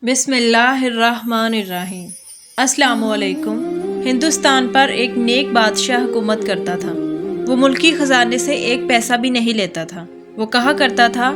بسم اللہ الرحمن الرحیم۔ السلام علیکم۔ ہندوستان پر ایک نیک بادشاہ حکومت کرتا تھا۔ وہ ملکی خزانے سے ایک پیسہ بھی نہیں لیتا تھا۔ وہ کہا کرتا تھا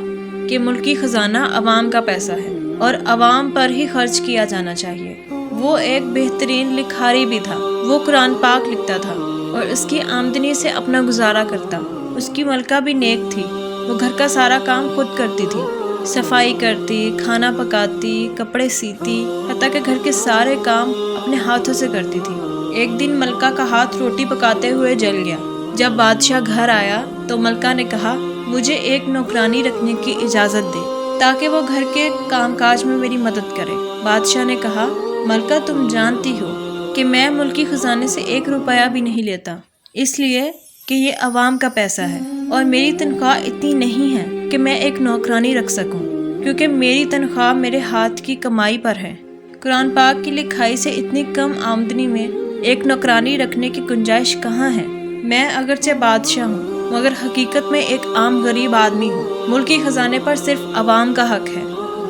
کہ ملکی خزانہ عوام کا پیسہ ہے اور عوام پر ہی خرچ کیا جانا چاہیے۔ وہ ایک بہترین لکھاری بھی تھا۔ وہ قرآن پاک لکھتا تھا اور اس کی آمدنی سے اپنا گزارا کرتا۔ اس کی ملکہ بھی نیک تھی۔ وہ گھر کا سارا کام خود کرتی تھی، صفائی کرتی، کھانا پکاتی، کپڑے سیتی، حتیٰ کہ گھر کے سارے کام اپنے ہاتھوں سے کرتی تھی۔ ایک دن ملکہ کا ہاتھ روٹی پکاتے ہوئے جل گیا۔ جب بادشاہ گھر آیا تو ملکہ نے کہا، مجھے ایک نوکرانی رکھنے کی اجازت دے تاکہ وہ گھر کے کام کاج میں میری مدد کرے۔ بادشاہ نے کہا، ملکہ تم جانتی ہو کہ میں ملکی خزانے سے 1 روپیہ بھی نہیں لیتا، اس لیے کہ یہ عوام کا پیسہ ہے اور میری تنخواہ اتنی نہیں ہے کہ میں ایک nauکرانی رکھ سکوں، کیونکہ میری تنخواہ میرے ہاتھ کی کمائی پر ہے۔ قرآن پاک کی لکھائی سے اتنی کم آمدنی میں ایک نوکرانی رکھنے کی گنجائش کہاں ہے؟ میں اگرچہ بادشاہ ہوں مگر حقیقت میں ایک عام غریب آدمی ہوں۔ ملکی خزانے پر صرف عوام کا حق ہے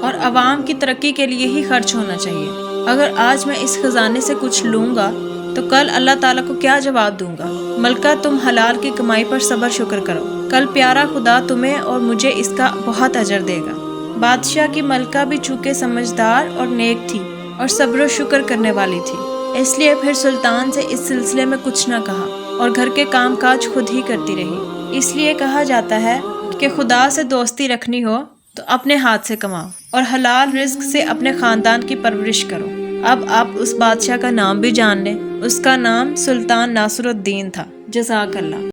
اور عوام کی ترقی کے لیے ہی خرچ ہونا چاہیے۔ اگر آج میں اس خزانے سے کچھ لوں گا تو کل اللہ تعالیٰ کو کیا جواب دوں گا؟ ملکہ تم حلال کی کمائی پر صبر شکر کرو، کل پیارا خدا تمہیں اور مجھے اس کا بہت اجر دے گا۔ بادشاہ کی ملکہ بھی چونکہ سمجھدار اور نیک تھی اور صبر و شکر کرنے والی تھی، اس لیے پھر سلطان سے اس سلسلے میں کچھ نہ کہا اور گھر کے کام کاج خود ہی کرتی رہی۔ اس لیے کہا جاتا ہے کہ خدا سے دوستی رکھنی ہو تو اپنے ہاتھ سے کماؤ اور حلال رزق سے اپنے خاندان کی پرورش کرو۔ اب آپ اس بادشاہ کا نام بھی جان لیں۔ اس کا نام سلطان ناصر الدین تھا۔ جزاک اللہ۔